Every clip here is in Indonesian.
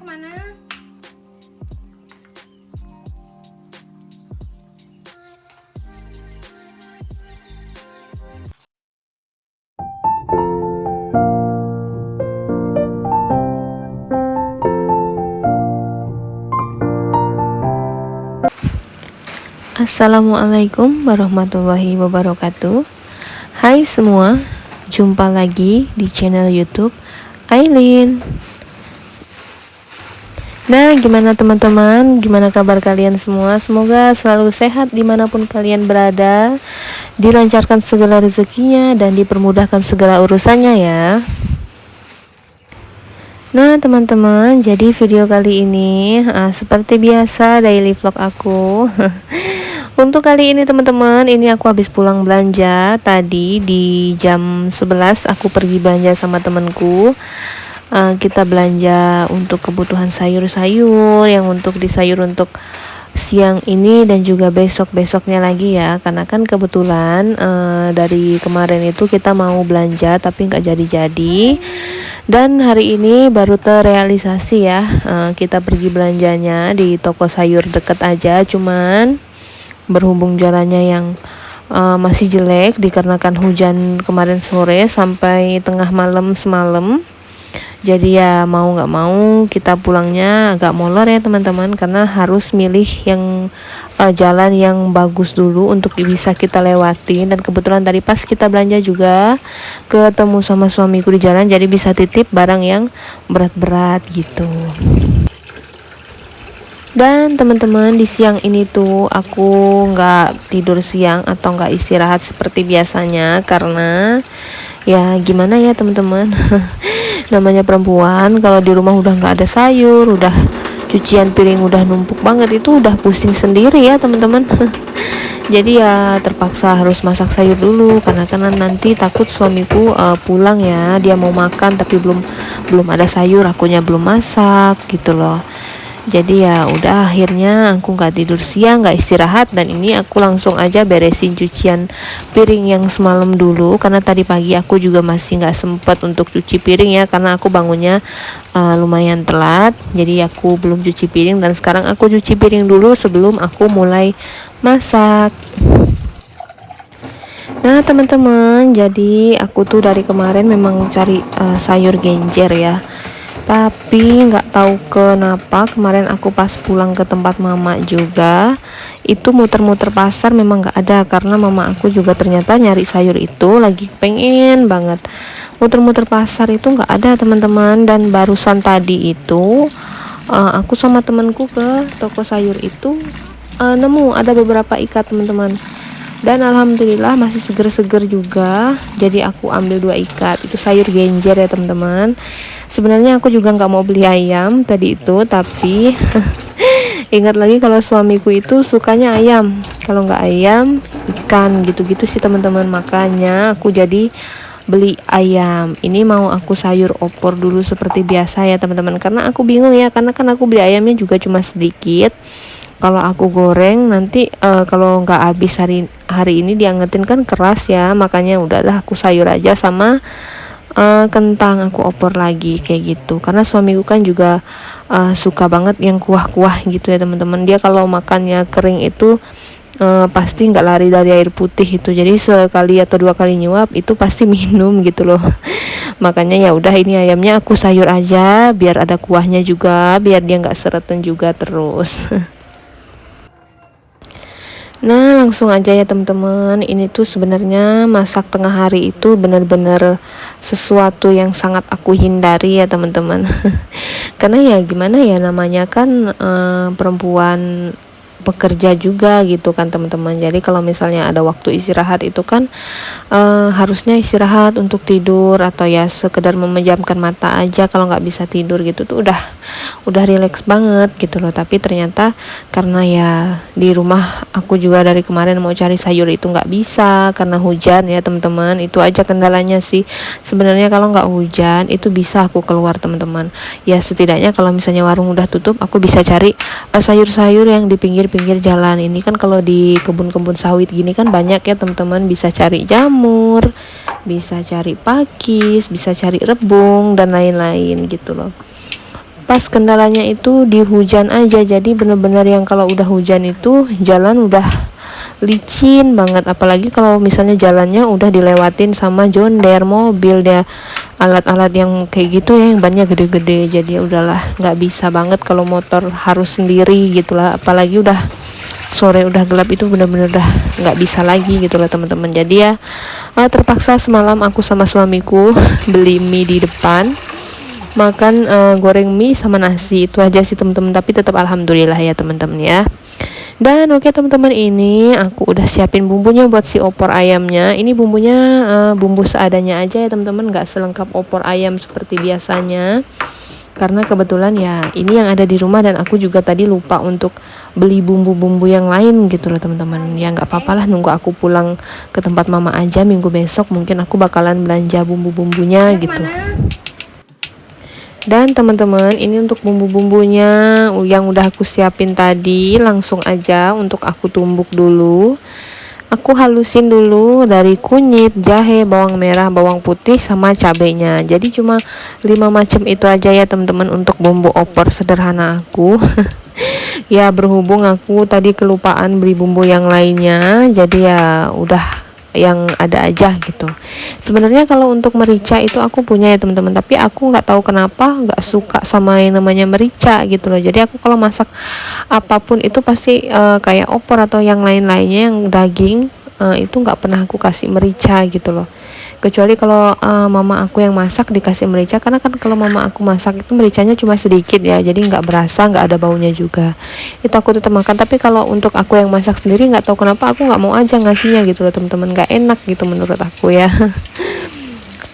kemana? Assalamualaikum warahmatullahi wabarakatuh. Hai semua, jumpa lagi di channel YouTube Aileen. Nah, gimana teman-teman? Gimana kabar kalian semua? Semoga selalu sehat dimanapun kalian berada, dilancarkan segala rezekinya dan dipermudahkan segala urusannya ya. Nah teman-teman, jadi video kali ini seperti biasa daily vlog aku. Untuk kali ini teman-teman, ini aku habis pulang belanja. Tadi di jam 11 aku pergi belanja sama temanku. Kita belanja untuk kebutuhan sayur-sayur yang untuk disayur untuk siang ini dan juga besok-besoknya lagi ya. Karena kan kebetulan dari kemarin itu kita mau belanja tapi nggak jadi-jadi. Dan hari ini baru terrealisasi ya. Kita pergi belanjanya di toko sayur deket aja, cuman berhubung jalannya yang masih jelek dikarenakan hujan kemarin sore sampai tengah malam semalam. Jadi ya mau nggak mau kita pulangnya agak molor ya teman-teman, karena harus milih yang jalan yang bagus dulu untuk bisa kita lewatin. Dan kebetulan tadi pas kita belanja juga ketemu sama suamiku di jalan, jadi bisa titip barang yang berat-berat gitu. Dan teman-teman, di siang ini tuh aku nggak tidur siang atau nggak istirahat seperti biasanya, karena ya gimana ya teman-teman. Namanya perempuan, kalau di rumah udah nggak ada sayur, udah cucian piring udah numpuk banget, itu udah pusing sendiri ya teman-teman. Jadi ya terpaksa harus masak sayur dulu, karena nanti takut suamiku pulang ya, dia mau makan tapi belum ada sayur, akunya belum masak gitu loh. Jadi ya udah, akhirnya aku nggak tidur siang, nggak istirahat, dan ini aku langsung aja beresin cucian piring yang semalam dulu, karena tadi pagi aku juga masih nggak sempet untuk cuci piring ya, karena aku bangunnya lumayan telat. Jadi aku belum cuci piring, dan sekarang aku cuci piring dulu sebelum aku mulai masak. Nah teman-teman, jadi aku tuh dari kemarin memang cari sayur genjer ya, tapi nggak tahu kenapa kemarin aku pas pulang ke tempat mama juga itu muter-muter pasar memang nggak ada, karena mama aku juga ternyata nyari sayur itu lagi pengen banget. Muter-muter pasar itu nggak ada teman-teman, dan barusan tadi itu aku sama temanku ke toko sayur itu nemu ada beberapa ikat teman-teman, dan alhamdulillah masih seger-seger juga. Jadi aku ambil 2 ikat, itu sayur genjer ya teman-teman. Sebenarnya aku juga nggak mau beli ayam tadi itu, tapi ingat lagi kalau suamiku itu sukanya ayam, kalau nggak ayam ikan gitu-gitu sih teman-teman, makanya aku jadi beli ayam. Ini mau aku sayur opor dulu seperti biasa ya teman-teman, karena aku bingung ya, karena kan aku beli ayamnya juga cuma sedikit. Kalau aku goreng nanti kalau nggak habis hari ini diangetin kan keras ya, makanya udahlah aku sayur aja sama kentang aku opor lagi kayak gitu. Karena suamiku kan juga suka banget yang kuah-kuah gitu ya teman-teman. Dia kalau makannya kering itu pasti nggak lari dari air putih itu. Jadi sekali atau 2 kali nyuap itu pasti minum gitu loh. Makanya ya udah, ini ayamnya aku sayur aja biar ada kuahnya juga, biar dia nggak seretan juga terus. Nah langsung aja ya teman-teman, ini tuh sebenarnya masak tengah hari itu benar-benar sesuatu yang sangat aku hindari ya teman-teman. Karena ya gimana ya, namanya kan perempuan bekerja juga gitu kan teman-teman. Jadi kalau misalnya ada waktu istirahat itu kan harusnya istirahat untuk tidur, atau ya sekedar memejamkan mata aja kalau nggak bisa tidur gitu tuh udah rileks banget gitu loh. Tapi ternyata karena ya di rumah aku juga dari kemarin mau cari sayur itu nggak bisa karena hujan ya teman-teman. Itu aja kendalanya sih sebenarnya. Kalau nggak hujan itu bisa aku keluar teman-teman, ya setidaknya kalau misalnya warung udah tutup aku bisa cari sayur-sayur yang di pinggir jalan. Ini kan kalau di kebun-kebun sawit gini kan banyak ya teman-teman, bisa cari jamur, bisa cari pakis, bisa cari rebung dan lain-lain gitu loh. pas kendalanya itu di hujan aja. Jadi bener-bener yang kalau udah hujan itu jalan udah licin banget, apalagi kalau misalnya jalannya udah dilewatin sama jonder mobil dia, alat-alat yang kayak gitu ya, yang bannya gede-gede. Jadi ya udahlah, nggak bisa banget kalau motor harus sendiri gitulah, apalagi udah sore udah gelap itu bener-bener udah nggak bisa lagi gitu lah teman-teman. Jadi ya terpaksa semalam aku sama suamiku beli mie di depan, makan goreng mie sama nasi, itu aja sih teman-teman, tapi tetap alhamdulillah ya teman-teman ya. Dan oke teman-teman, ini aku udah siapin bumbunya buat si opor ayamnya. Ini bumbunya bumbu seadanya aja ya teman-teman, nggak selengkap opor ayam seperti biasanya, karena kebetulan ya ini yang ada di rumah, dan aku juga tadi lupa untuk beli bumbu-bumbu yang lain gitu loh teman-teman. Ya nggak apa-apalah, nunggu aku pulang ke tempat mama aja minggu besok, mungkin aku bakalan belanja bumbu-bumbunya gitu. Dan teman-teman, ini untuk bumbu-bumbunya yang udah aku siapin tadi, langsung aja untuk aku tumbuk dulu. Aku halusin dulu dari kunyit, jahe, bawang merah, bawang putih, sama cabenya. Jadi cuma 5 macam itu aja ya teman-teman untuk bumbu opor sederhana aku. Ya berhubung aku tadi kelupaan beli bumbu yang lainnya, jadi ya udah yang ada aja gitu. Sebenarnya kalau untuk merica itu aku punya ya teman-teman, tapi aku nggak tahu kenapa nggak suka sama yang namanya merica gitu loh. Jadi aku kalau masak apapun itu pasti kayak opor atau yang lain-lainnya yang daging, itu nggak pernah aku kasih merica gitu loh, kecuali kalau mama aku yang masak dikasih merica, karena kan kalau mama aku masak itu mericanya cuma sedikit ya, jadi nggak berasa, nggak ada baunya juga, itu aku tetap makan. Tapi kalau untuk aku yang masak sendiri, nggak tahu kenapa aku nggak mau aja ngasihnya gitu loh teman-teman, nggak enak gitu menurut aku ya.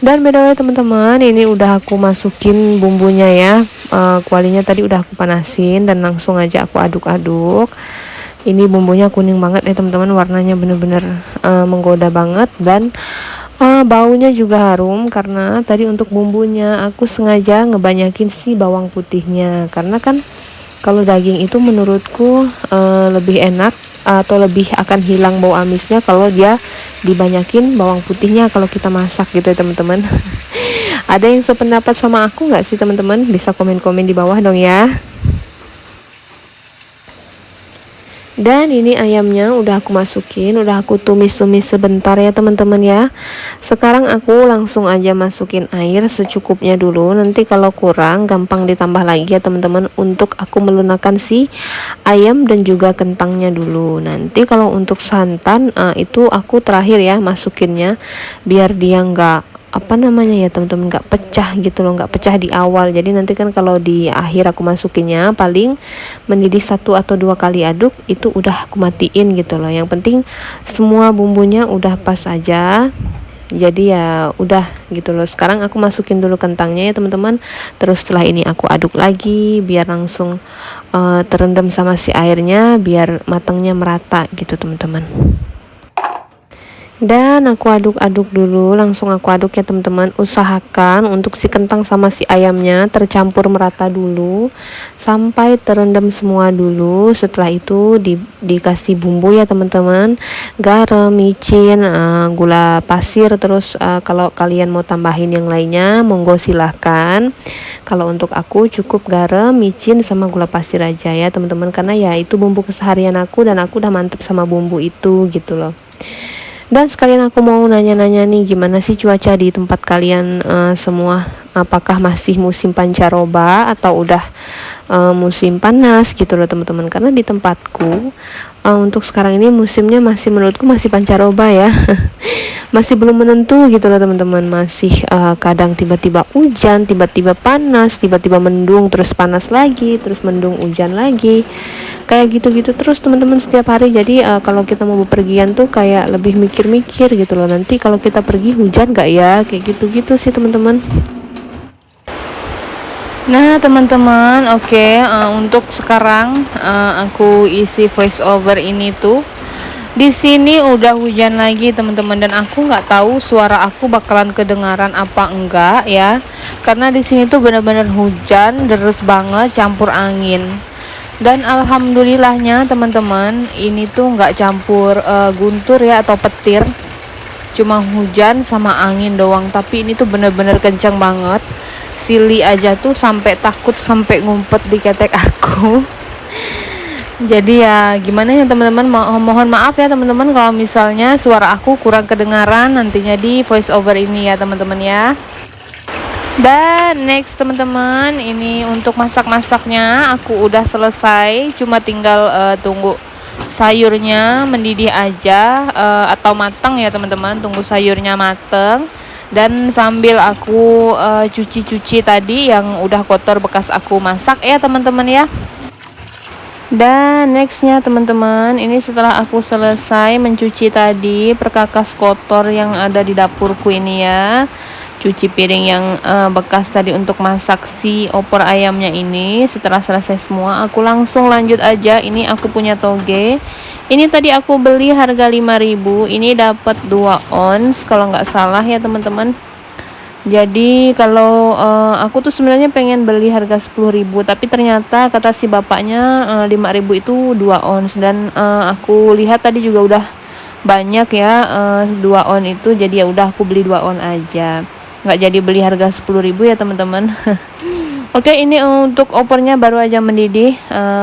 Dan beda teman-teman, ini udah aku masukin bumbunya ya, kualinya tadi udah aku panasin dan langsung aja aku aduk-aduk. Ini bumbunya kuning banget ya teman-teman, warnanya bener-bener menggoda banget, dan baunya juga harum, karena tadi untuk bumbunya aku sengaja ngebanyakin si bawang putihnya, karena kan kalau daging itu menurutku lebih enak atau lebih akan hilang bau amisnya kalau dia dibanyakin bawang putihnya kalau kita masak gitu ya teman-teman. Ada yang sependapat sama aku nggak sih teman-teman? Bisa komen-komen di bawah dong ya. Dan ini ayamnya udah aku masukin, udah aku tumis-tumis sebentar ya teman-teman ya. Sekarang aku langsung aja masukin air secukupnya dulu, nanti kalau kurang gampang ditambah lagi ya teman-teman, untuk aku melunakkan si ayam dan juga kentangnya dulu. Nanti kalau untuk santan itu aku terakhir ya masukinnya, biar dia nggak apa namanya ya teman-teman, nggak pecah gitu loh, nggak pecah di awal. Jadi nanti kan kalau di akhir aku masukinnya paling mendidih 1 atau 2 kali aduk, itu udah aku matiin gitu loh. Yang penting semua bumbunya udah pas aja, jadi ya udah gitu loh. Sekarang aku masukin dulu kentangnya ya teman-teman, terus setelah ini aku aduk lagi biar langsung terendam sama si airnya, biar matangnya merata gitu teman-teman. Dan aku aduk-aduk dulu, langsung aku aduk ya teman-teman. Usahakan untuk si kentang sama si ayamnya tercampur merata dulu, sampai terendam semua dulu. Setelah itu dikasih bumbu ya teman-teman, garam, micin, gula pasir. Terus kalau kalian mau tambahin yang lainnya monggo silahkan. Kalau untuk aku cukup garam, micin, sama gula pasir aja ya teman-teman, karena ya itu bumbu keseharian aku dan aku udah mantep sama bumbu itu gitu loh. Dan sekalian aku mau nanya-nanya nih, gimana sih cuaca di tempat kalian semua? Apakah masih musim pancaroba atau udah musim panas gitu loh teman-teman? Karena di tempatku untuk sekarang ini musimnya masih, menurutku masih pancaroba ya. Masih belum menentu gitu loh teman-teman. Masih kadang tiba-tiba hujan, tiba-tiba panas, tiba-tiba mendung, terus panas lagi, terus mendung, hujan lagi. Kayak gitu-gitu terus teman-teman setiap hari. Jadi kalau kita mau bepergian tuh kayak lebih mikir-mikir gitu loh, nanti kalau kita pergi hujan gak ya, kayak gitu-gitu sih teman-teman. Nah teman-teman, oke, untuk sekarang aku isi voice over ini tuh, di sini udah hujan lagi teman-teman, dan aku nggak tahu suara aku bakalan kedengaran apa enggak ya, karena di sini tuh bener-bener hujan deres banget campur angin. Dan alhamdulillahnya teman-teman, ini tuh nggak campur guntur ya atau petir, cuma hujan sama angin doang, tapi ini tuh bener-bener kencang banget. Silly aja tuh sampai takut, sampai ngumpet di ketek aku. Jadi ya gimana ya teman-teman, mohon maaf ya teman-teman kalau misalnya suara aku kurang kedengaran nantinya di voice over ini ya teman-teman ya. Dan next teman-teman, ini untuk masak-masaknya aku udah selesai, cuma tinggal tunggu sayurnya mendidih aja, atau matang ya teman-teman, tunggu sayurnya mateng. Dan sambil aku cuci-cuci tadi yang udah kotor bekas aku masak ya teman-teman ya. Dan nextnya teman-teman, ini setelah aku selesai mencuci tadi perkakas kotor yang ada di dapurku ini ya, cuci piring yang bekas tadi untuk masak si opor ayamnya ini. Setelah selesai semua, aku langsung lanjut aja. Ini aku punya toge, ini tadi aku beli harga 5.000, ini dapat 2 ons kalau nggak salah ya teman-teman. Jadi kalau aku tuh sebenarnya pengen beli harga 10.000, tapi ternyata kata si bapaknya 5.000 itu 2 ons. Dan aku lihat tadi juga udah banyak ya 2 on itu, jadi ya udah aku beli 2 on aja, nggak jadi beli harga 10.000 ya teman-teman. Oke, ini untuk opornya baru aja mendidih,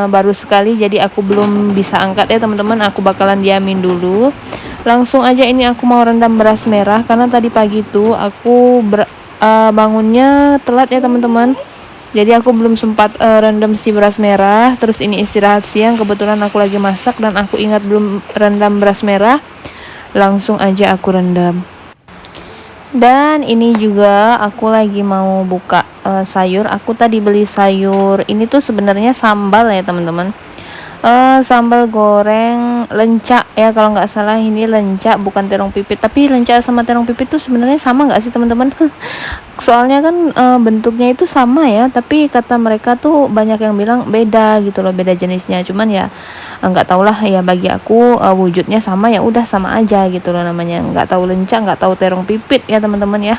baru sekali, jadi aku belum bisa angkat ya teman-teman, aku bakalan diamin dulu. Langsung aja ini aku mau rendam beras merah karena tadi pagi tuh aku bangunnya telat ya teman-teman, jadi aku belum sempat rendam si beras merah. Terus ini istirahat siang, kebetulan aku lagi masak dan aku ingat belum rendam beras merah, langsung aja aku rendam. Dan ini juga aku lagi mau buka sayur. Aku tadi beli sayur, ini tuh sebenarnya sambal ya teman-teman, sambal goreng lencak ya kalau nggak salah. Ini lencak bukan terong pipit, tapi lencak sama terong pipit tuh sebenarnya sama nggak sih teman-teman? Soalnya kan bentuknya itu sama ya, tapi kata mereka tuh banyak yang bilang beda gitu loh, beda jenisnya. Cuman ya nggak tau lah ya, bagi aku wujudnya sama, ya udah sama aja gitu loh namanya. Nggak tahu lencak, nggak tahu terong pipit ya teman-teman ya.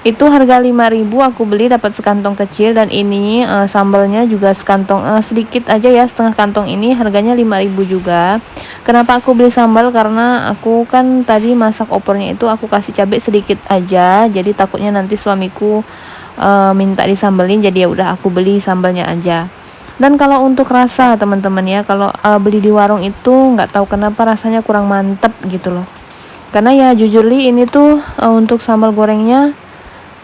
Itu harga 5.000 aku beli, dapat sekantong kecil. Dan ini sambalnya juga sekantong, sedikit aja ya, setengah kantong. Ini harganya 5.000 juga. Kenapa aku beli sambal? Karena aku kan tadi masak opornya itu aku kasih cabai sedikit aja, jadi takutnya nanti suamiku minta disambelin, jadi ya udah aku beli sambalnya aja. Dan kalau untuk rasa teman-teman ya, kalau beli di warung itu nggak tahu kenapa rasanya kurang mantep gitu loh. Karena ya jujur li ini tuh untuk sambal gorengnya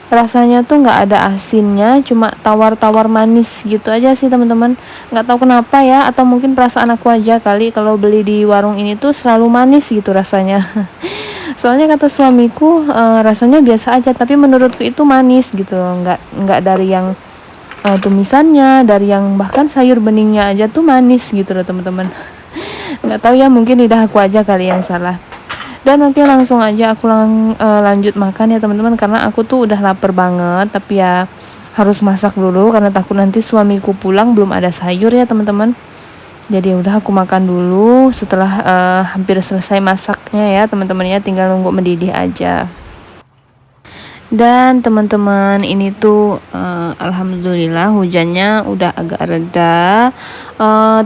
rasanya tuh nggak ada asinnya, cuma tawar-tawar manis gitu aja sih teman-teman. Nggak tahu kenapa ya, atau mungkin perasaan aku aja kali, kalau beli di warung ini tuh selalu manis gitu rasanya. Soalnya kata suamiku rasanya biasa aja, tapi menurutku itu manis gitu, nggak dari yang tumisannya, dari yang bahkan sayur beningnya aja tuh manis gitu loh teman-teman. Nggak tahu ya, mungkin lidah aku aja kali yang salah. Dan nanti langsung aja aku lanjut makan ya teman-teman, karena aku tuh udah lapar banget, tapi ya harus masak dulu karena takut nanti suamiku pulang belum ada sayur ya teman-teman. Jadi udah aku makan dulu setelah hampir selesai masaknya ya teman-teman ya, tinggal nunggu mendidih aja. Dan teman-teman ini tuh alhamdulillah hujannya udah agak reda,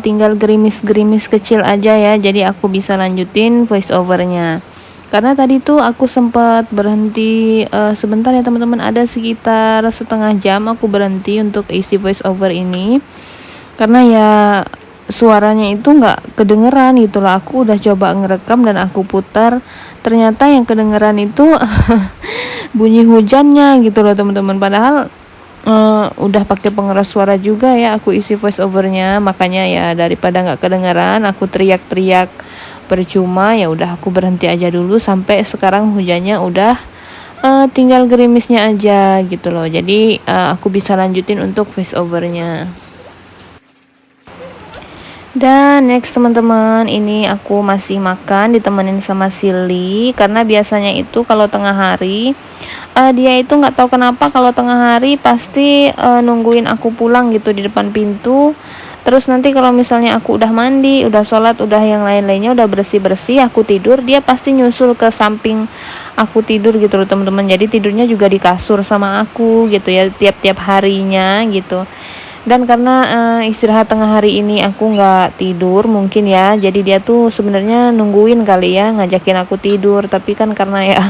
tinggal gerimis-gerimis kecil aja ya, jadi aku bisa lanjutin voice overnya. Karena tadi tuh aku sempat berhenti sebentar ya teman-teman, ada sekitar setengah jam aku berhenti untuk isi voice over ini, karena ya suaranya itu nggak kedengeran gitu loh. Aku udah coba ngerekam dan aku putar, ternyata yang kedengeran itu bunyi hujannya gitu loh teman-teman. Padahal udah pakai pengeras suara juga ya aku isi voice overnya, makanya ya daripada nggak kedengeran aku teriak-teriak percuma, ya udah aku berhenti aja dulu. Sampai sekarang hujannya udah tinggal gerimisnya aja gitu loh, jadi aku bisa lanjutin untuk voice overnya. Dan next teman-teman, ini aku masih makan ditemenin sama Silly, karena biasanya itu kalau tengah hari dia itu nggak tahu kenapa kalau tengah hari pasti nungguin aku pulang gitu di depan pintu. Terus nanti kalau misalnya aku udah mandi, udah sholat, udah yang lain-lainnya udah bersih-bersih, aku tidur, dia pasti nyusul ke samping aku tidur gitu loh teman-teman. Jadi tidurnya juga di kasur sama aku gitu ya, tiap-tiap harinya gitu. Dan karena istirahat tengah hari ini aku nggak tidur mungkin ya, jadi dia tuh sebenarnya nungguin kali ya ngajakin aku tidur, tapi kan karena ya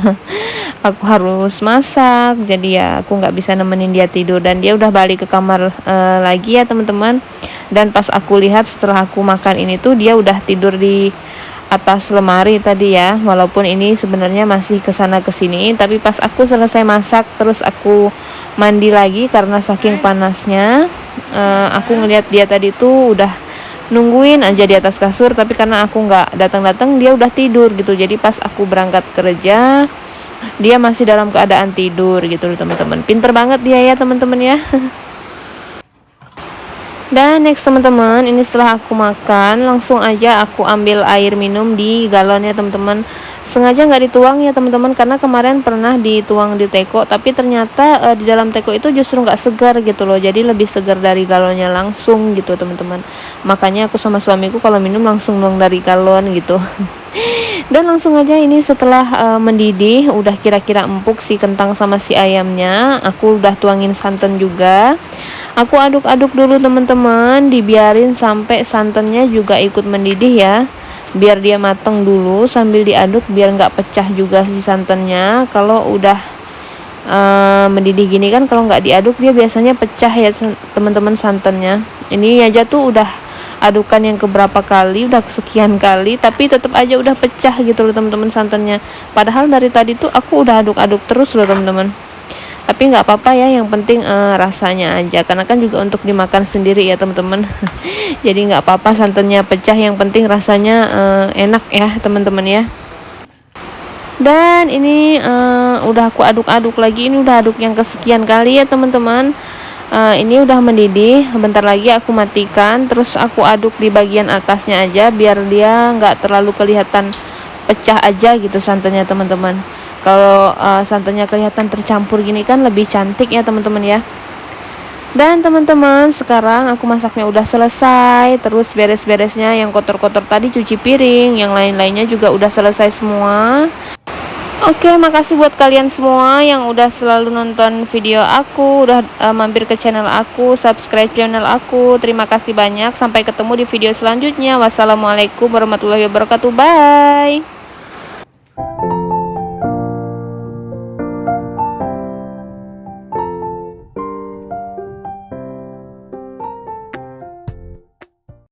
aku harus masak, jadi ya aku nggak bisa nemenin dia tidur. Dan dia udah balik ke kamar lagi ya teman-teman. Dan pas aku lihat setelah aku makan ini tuh dia udah tidur di atas lemari tadi ya, walaupun ini sebenarnya masih kesana kesini. Tapi pas aku selesai masak terus aku mandi lagi karena saking panasnya, aku ngelihat dia tadi tuh udah nungguin aja di atas kasur, tapi karena aku nggak datang-datang dia udah tidur gitu. Jadi pas aku berangkat kerja dia masih dalam keadaan tidur gitu teman-teman. Pinter banget dia ya teman-teman ya. Dan next teman-teman, ini setelah aku makan langsung aja aku ambil air minum di galon ya teman-teman. Sengaja nggak dituang ya teman-teman, karena kemarin pernah dituang di teko, tapi ternyata di dalam teko itu justru nggak segar gitu loh. Jadi lebih segar dari galonnya langsung gitu teman-teman. Makanya aku sama suamiku kalau minum langsung nuang dari galon gitu. Dan langsung aja ini setelah mendidih udah kira-kira empuk si kentang sama si ayamnya, aku udah tuangin santan juga. Aku aduk-aduk dulu teman-teman, dibiarin sampai santannya juga ikut mendidih ya, biar dia mateng dulu sambil diaduk biar nggak pecah juga si santannya. Kalau udah mendidih gini kan kalau nggak diaduk dia biasanya pecah ya teman-teman santannya. Ini aja tuh udah adukan yang keberapa kali, udah kesekian kali, tapi tetap aja udah pecah gitu loh teman-teman santannya. Padahal dari tadi tuh aku udah aduk-aduk terus loh teman-teman. Tapi nggak apa-apa ya, yang penting rasanya aja, karena kan juga untuk dimakan sendiri ya teman-teman. Jadi nggak apa-apa santannya pecah, yang penting rasanya enak ya teman-teman ya. Dan ini udah aku aduk-aduk lagi, ini udah aduk yang kesekian kali ya teman-teman. Ini udah mendidih, bentar lagi aku matikan, terus aku aduk di bagian atasnya aja biar dia nggak terlalu kelihatan pecah aja gitu santannya teman-teman. Kalau santannya kelihatan tercampur gini kan lebih cantik ya teman-teman ya. Dan teman-teman, sekarang aku masaknya udah selesai, terus beres-beresnya yang kotor-kotor tadi cuci piring, yang lain-lainnya juga udah selesai semua. Oke, makasih buat kalian semua yang udah selalu nonton video aku, udah mampir ke channel aku, subscribe channel aku. Terima kasih banyak, sampai ketemu di video selanjutnya. Wassalamualaikum warahmatullahi wabarakatuh. Bye.